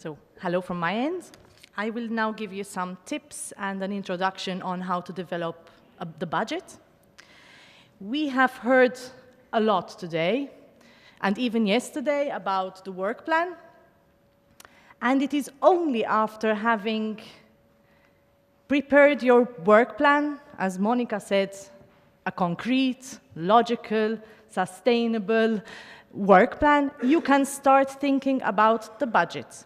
So, hello from my end. I will now give you some tips and an introduction on how to develop the budget. We have heard a lot today, and even yesterday, about the work plan. And it is only after having prepared your work plan, as Monica said, a concrete, logical, sustainable work plan, you can start thinking about the budget.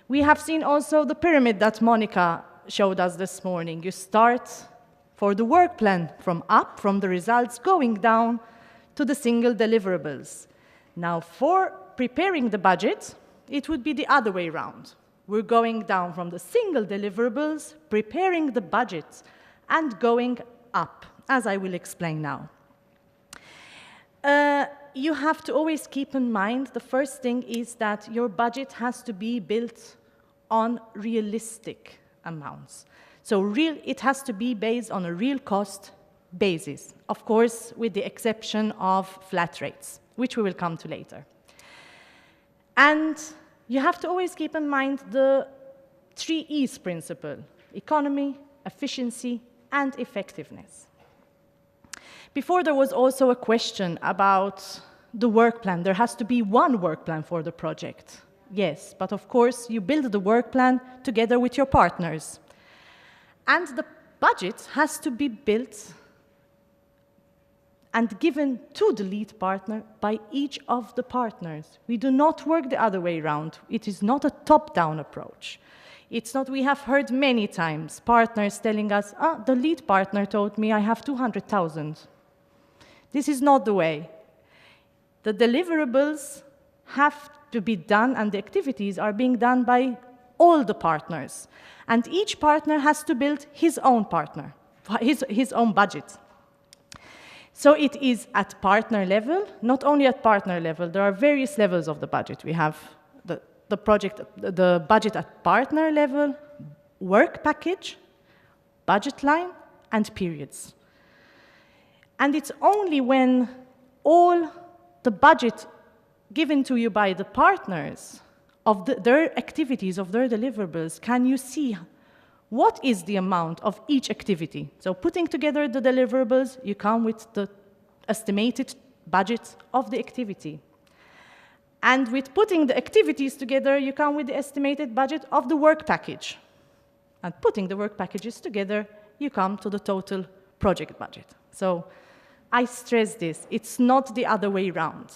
We have seen also the pyramid that Monica showed us this morning. You start for the work plan from up, from the results, going down to the single deliverables. Now, for preparing the budget, it would be the other way around. We're going down from the single deliverables, preparing the budget, and going up, as I will explain now. You have to always keep in mind, the first thing is that your budget has to be built on realistic amounts. So it has to be based on a real cost basis, of course, with the exception of flat rates, which we will come to later. And you have to always keep in mind the 3 E's principle: economy, efficiency, and effectiveness. Before, there was also a question about the work plan. There has to be one work plan for the project. Yes, but of course, you build the work plan together with your partners. And the budget has to be built and given to the lead partner by each of the partners. We do not work the other way around. It is not a top-down approach. It's not, we have heard many times partners telling us, the lead partner told me I have 200,000. This is not the way. The deliverables have to be done, and the activities are being done by all the partners. And each partner has to build his own partner, his own budget. So it is at partner level, not only at partner level, there are various levels of the budget. We have the budget at partner level, work package, budget line, and periods. And it's only when all the budget given to you by the partners of their activities, of their deliverables, can you see what is the amount of each activity. So putting together the deliverables, you come with the estimated budget of the activity. And with putting the activities together, you come with the estimated budget of the work package. And putting the work packages together, you come to the total project budget. So I stress this, it's not the other way around.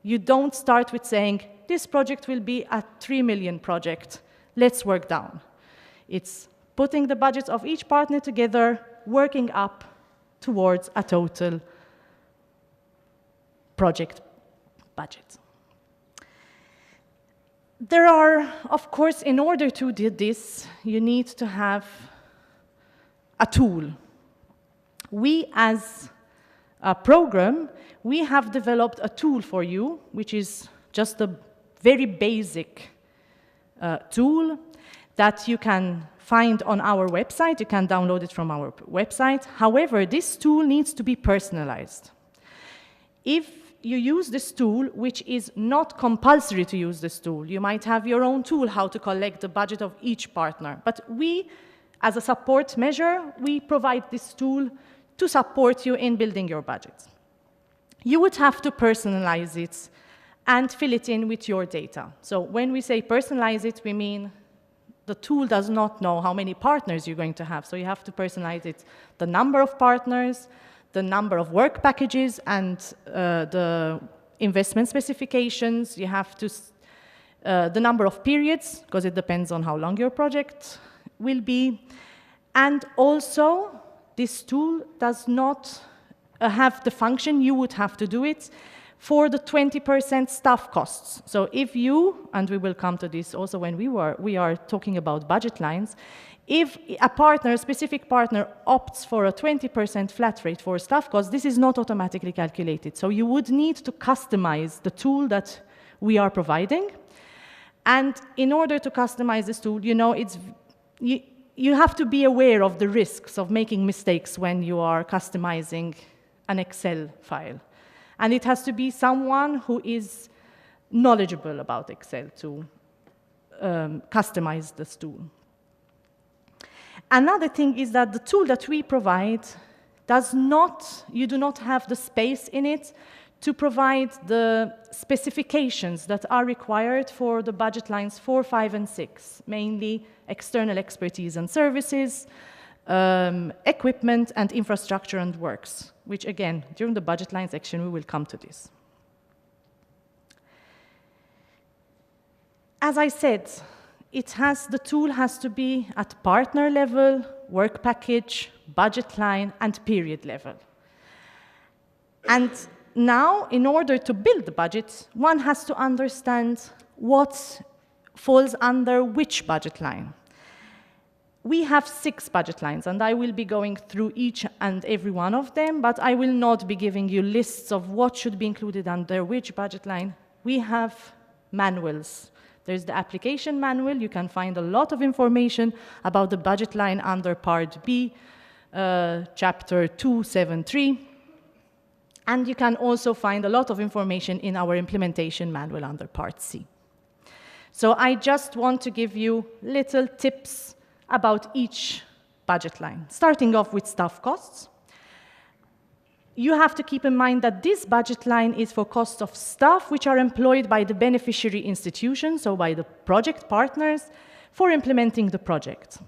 You don't start with saying, this project will be a 3 million project, let's work down. It's putting the budgets of each partner together, working up towards a total project budget. There are, of course, in order to do this, you need to have a tool. We, as a program, we have developed a tool for you, which is just a very basic tool that you can find on our website. You can download it from our website. However, this tool needs to be personalized. If you use this tool, which is not compulsory to use this tool, you might have your own tool how to collect the budget of each partner. But we, as a support measure, we provide this tool to support you in building your budget. You would have to personalize it and fill it in with your data. So when we say personalize it, we mean the tool does not know how many partners you're going to have. So you have to personalize it, the number of partners, the number of work packages, and the investment specifications. You have to, the number of periods, because it depends on how long your project will be. And also, this tool does not have the function, you would have to do it, for the 20% staff costs. So if you, and we will come to this also when we are talking about budget lines, if a partner, a specific partner, opts for a 20% flat rate for staff costs, this is not automatically calculated. So you would need to customize the tool that we are providing. And in order to customize this tool, you know, you have to be aware of the risks of making mistakes when you are customizing an Excel file. And it has to be someone who is knowledgeable about Excel to customize this tool. Another thing is that the tool that we provide you do not have the space in it to provide the specifications that are required for the budget lines 4, 5, and 6, mainly external expertise and services, equipment, and infrastructure and works, which again, during the budget line section, we will come to this. As I said, the tool has to be at partner level, work package, budget line, and period level. And now, in order to build the budget, one has to understand what falls under which budget line. We have 6 budget lines, and I will be going through each and every one of them, but I will not be giving you lists of what should be included under which budget line. We have manuals. There's the application manual. You can find a lot of information about the budget line under Part B, Chapter 273. And you can also find a lot of information in our implementation manual under Part C. So I just want to give you little tips about each budget line. Starting off with staff costs. You have to keep in mind that this budget line is for costs of staff which are employed by the beneficiary institution, so by the project partners, for implementing the project.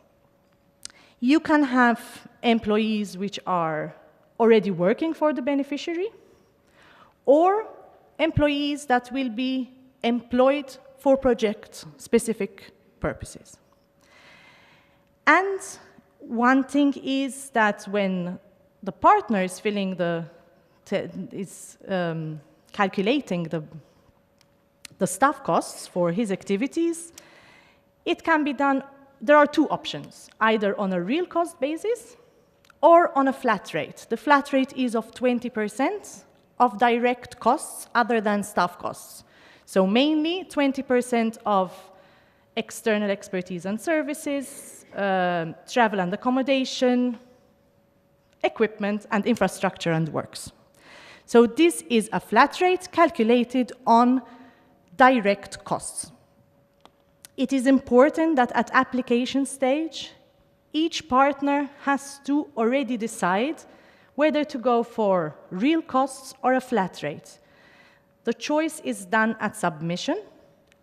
You can have employees which are already working for the beneficiary, or employees that will be employed for project-specific purposes. And one thing is that when the partner is calculating the staff costs for his activities, it can be done. There are 2 options, either on a real cost basis or on a flat rate. The flat rate is of 20% of direct costs other than staff costs. So mainly 20% of external expertise and services, travel and accommodation, equipment, and infrastructure and works. So this is a flat rate calculated on direct costs. It is important that at application stage, each partner has to already decide whether to go for real costs or a flat rate. The choice is done at submission,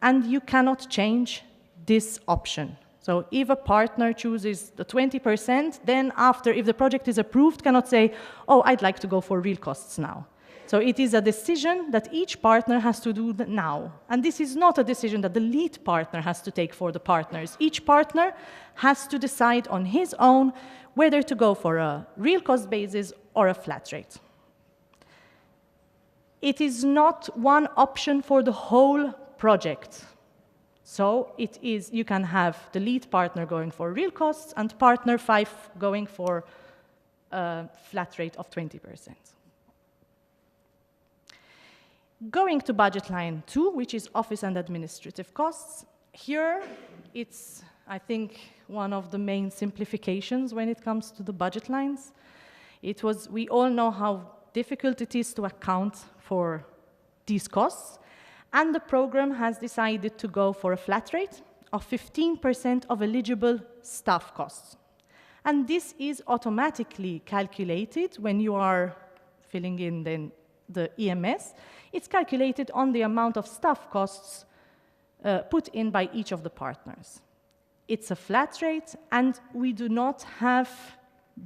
and you cannot change this option. So if a partner chooses the 20%, then after, if the project is approved, cannot say, oh, I'd like to go for real costs now. So it is a decision that each partner has to do now. And this is not a decision that the lead partner has to take for the partners. Each partner has to decide on his own whether to go for a real cost basis or a flat rate. It is not one option for the whole project. So it is, you can have the lead partner going for real costs and partner 5 going for a flat rate of 20%. Going to budget line 2, which is office and administrative costs. Here, it's, I think, one of the main simplifications when it comes to the budget lines. We all know how difficult it is to account for these costs, and the program has decided to go for a flat rate of 15% of eligible staff costs. And this is automatically calculated when you are filling in then the EMS. It's calculated on the amount of staff costs put in by each of the partners. It's a flat rate, and we do not have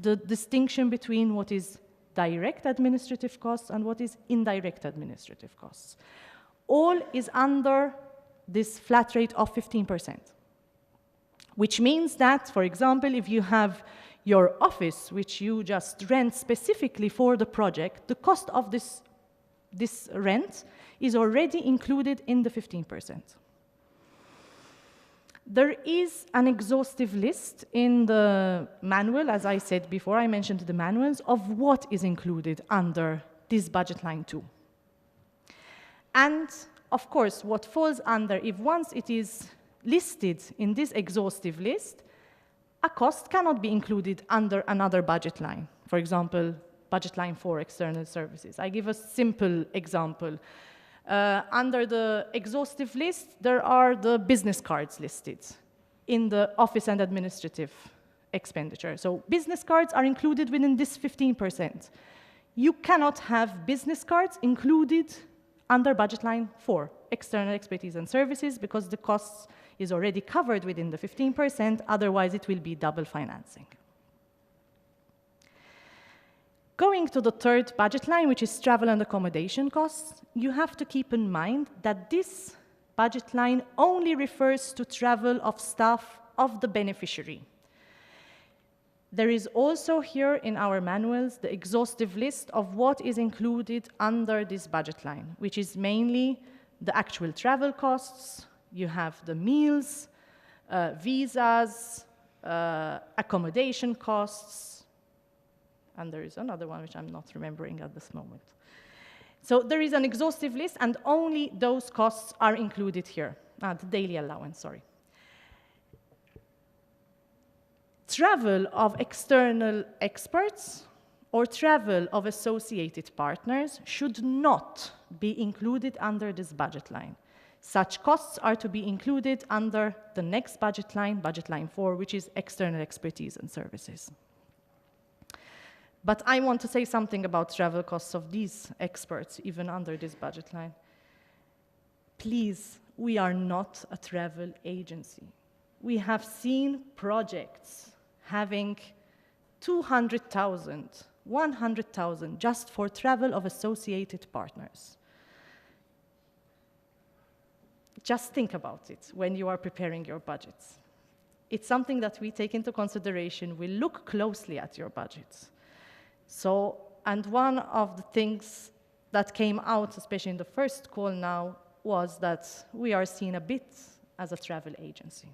the distinction between what is direct administrative costs and what is indirect administrative costs. All is under this flat rate of 15%, which means that, for example, if you have your office, which you just rent specifically for the project, the cost of this rent is already included in the 15%. There is an exhaustive list in the manual, as I said before, I mentioned the manuals, of what is included under this budget line 2. And, of course, what falls under, if once it is listed in this exhaustive list, a cost cannot be included under another budget line. For example, budget line 4, external services. I give a simple example. Under the exhaustive list, there are the business cards listed in the office and administrative expenditure. So business cards are included within this 15%. You cannot have business cards included under budget line 4, external expertise and services, because the costs is already covered within the 15%, otherwise it will be double financing. Going to the third budget line, which is travel and accommodation costs, you have to keep in mind that this budget line only refers to travel of staff of the beneficiary. There is also here in our manuals the exhaustive list of what is included under this budget line, which is mainly the actual travel costs. You have the meals, visas, accommodation costs, and there is another one which I'm not remembering at this moment. So there is an exhaustive list, and only those costs are included here. The daily allowance, sorry. Travel of external experts or travel of associated partners should not be included under this budget line. Such costs are to be included under the next budget line 4, which is external expertise and services. But I want to say something about travel costs of these experts, even under this budget line. Please, we are not a travel agency. We have seen projects having 200,000, 100,000 just for travel of associated partners. Just think about it when you are preparing your budgets. It's something that we take into consideration. We look closely at your budgets. So, and one of the things that came out, especially in the first call now, was that we are seen a bit as a travel agency.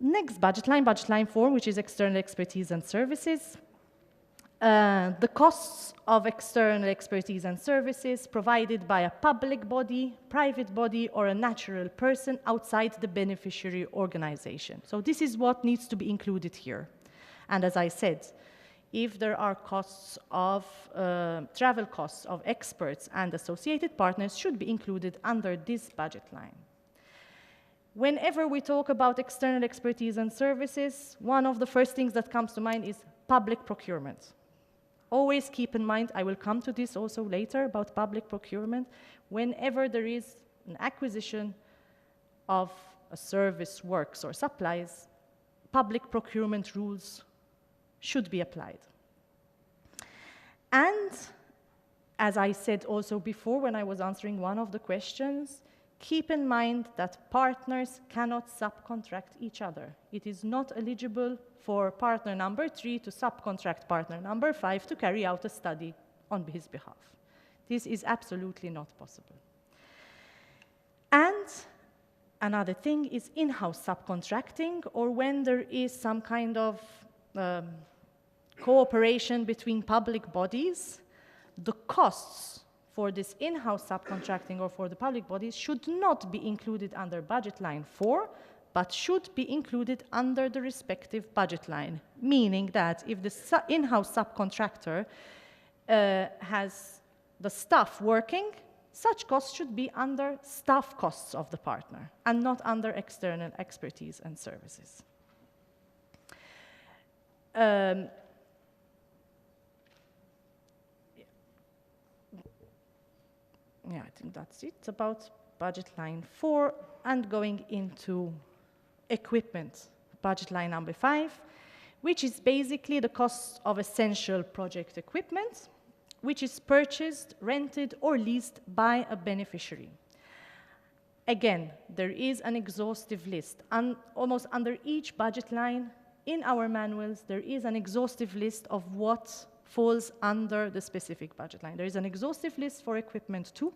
Next budget line 4, which is external expertise and services. The costs of external expertise and services provided by a public body, private body, or a natural person outside the beneficiary organization. So this is what needs to be included here. And as I said, if there are costs of travel costs of experts and associated partners should be included under this budget line. Whenever we talk about external expertise and services, one of the first things that comes to mind is public procurement. Always keep in mind, I will come to this also later about public procurement, whenever there is an acquisition of a service, works, or supplies, public procurement rules should be applied. And, as I said also before when I was answering one of the questions, keep in mind that partners cannot subcontract each other. It is not eligible for partner number 3 to subcontract partner number 5 to carry out a study on his behalf. This is absolutely not possible. And another thing is in-house subcontracting, or when there is some kind of cooperation between public bodies, the costs for this in-house subcontracting or for the public bodies should not be included under budget line 4, but should be included under the respective budget line, meaning that if the in-house subcontractor has the staff working, such costs should be under staff costs of the partner and not under external expertise and services. Yeah, I think that's it about budget line 4, and going into equipment, budget line number 5, which is basically the cost of essential project equipment, which is purchased, rented, or leased by a beneficiary. Again, there is an exhaustive list, and almost under each budget line in our manuals, there is an exhaustive list of what falls under the specific budget line. There is an exhaustive list for equipment 2.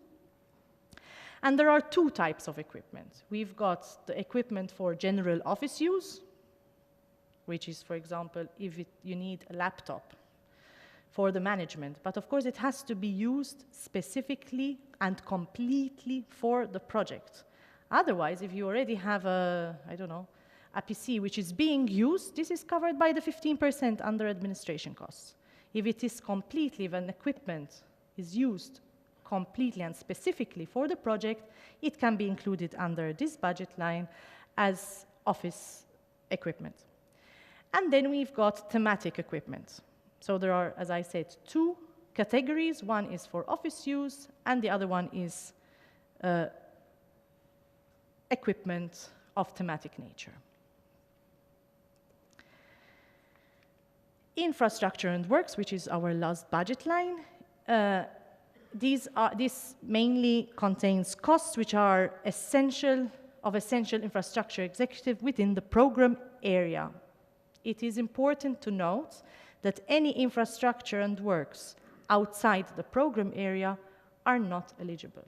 And there are 2 types of equipment. We've got the equipment for general office use, which is, for example, if you need a laptop for the management. But of course, it has to be used specifically and completely for the project. Otherwise, if you already have a, I don't know, a PC which is being used, this is covered by the 15% under administration costs. If it is completely, if an equipment is used completely and specifically for the project, it can be included under this budget line as office equipment. And then we've got thematic equipment. So there are, as I said, two categories. One is for office use, and the other one is equipment of thematic nature. Infrastructure and works, which is our last budget line, this mainly contains costs which are essential infrastructure executive within the program area. It is important to note that any infrastructure and works outside the program area are not eligible.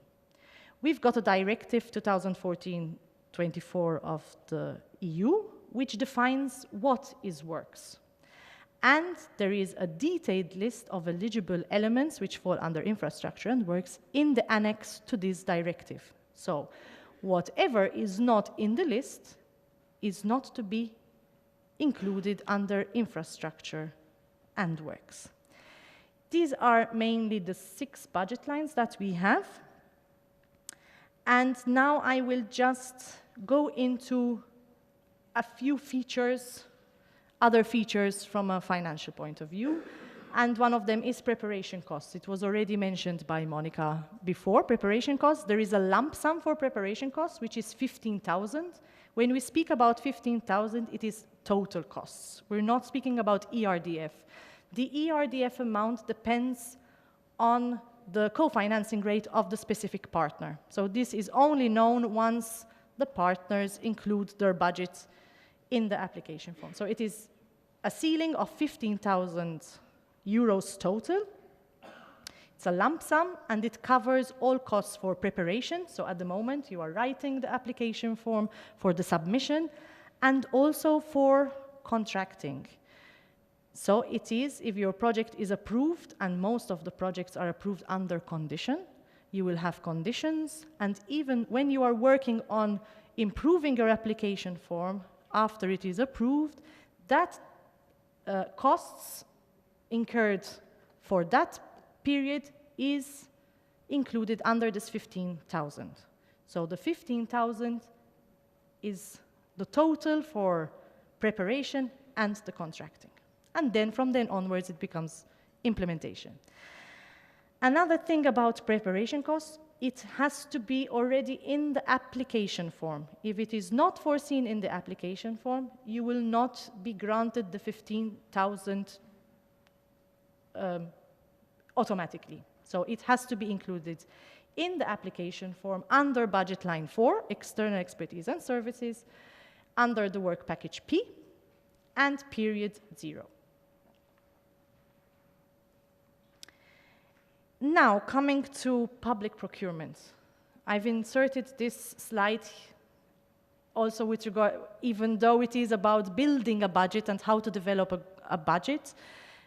We've got a directive 2014-24 of the EU, which defines what is works. And there is a detailed list of eligible elements which fall under infrastructure and works in the annex to this directive. So whatever is not in the list is not to be included under infrastructure and works. These are mainly the 6 budget lines that we have. And now I will just go into a few features, other features from a financial point of view. And one of them is preparation costs. It was already mentioned by Monica before, preparation costs. There is a lump sum for preparation costs, which is 15,000. When we speak about 15,000, it is total costs. We're not speaking about ERDF. The ERDF amount depends on the co-financing rate of the specific partner. So this is only known once the partners include their budget in the application form. So it is a ceiling of 15,000 euros total. It's a lump sum, and it covers all costs for preparation. So at the moment, you are writing the application form for the submission, and also for contracting. So it is, if your project is approved, and most of the projects are approved under condition, you will have conditions, and even when you are working on improving your application form after it is approved, that costs incurred for that period is included under this 15,000. So the 15,000 is the total for preparation and the contracting. And then from then onwards, it becomes implementation. Another thing about preparation costs, it has to be already in the application form. If it is not foreseen in the application form, you will not be granted the 15,000 automatically. So it has to be included in the application form under budget line 4, external expertise and services, under the work package P, and period 0. Now, coming to public procurement. I've inserted this slide also with regard, even though it is about building a budget and how to develop a budget,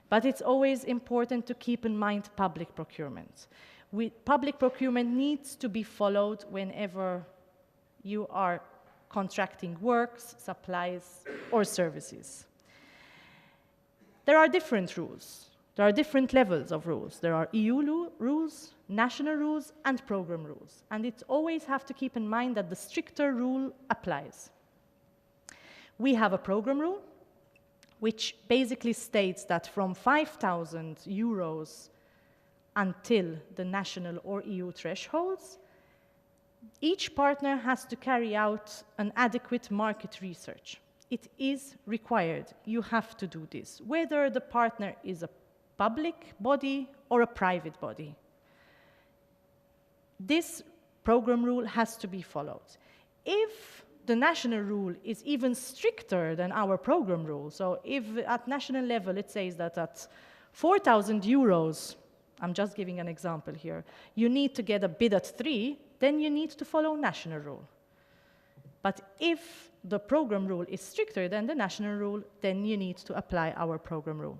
but it's always important to keep in mind public procurement. Public procurement needs to be followed whenever you are contracting works, supplies, or services. There are different rules. There are different levels of rules. There are EU rules, national rules, and program rules. And it always have to keep in mind that the stricter rule applies. We have a program rule, which basically states that from 5,000 euros until the national or EU thresholds, each partner has to carry out an adequate market research. It is required. You have to do this, whether the partner is a public body or a private body. This program rule has to be followed. If the national rule is even stricter than our program rule, so if at national level it says that at 4,000 euros, I'm just giving an example here, you need to get a bid at 3, then you need to follow national rule. But if the program rule is stricter than the national rule, then you need to apply our program rule.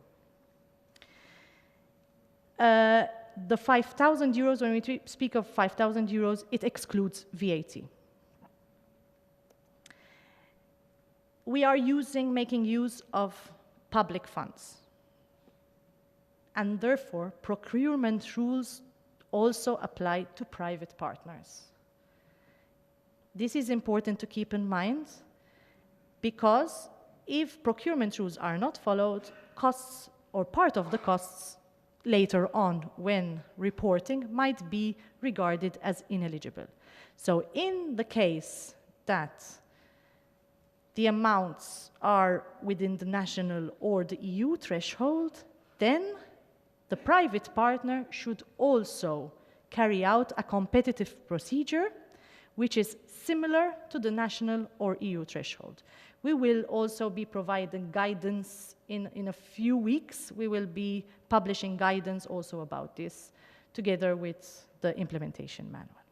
The 5,000 euros, when we speak of 5,000 euros, it excludes VAT. We are making use of public funds. And therefore, procurement rules also apply to private partners. This is important to keep in mind because if procurement rules are not followed, costs or part of the costs later on when reporting might be regarded as ineligible. So in the case that the amounts are within the national or the EU threshold, then the private partner should also carry out a competitive procedure which is similar to the national or EU threshold. We will also be providing guidance in a few weeks. We will be publishing guidance also about this together with the implementation manual.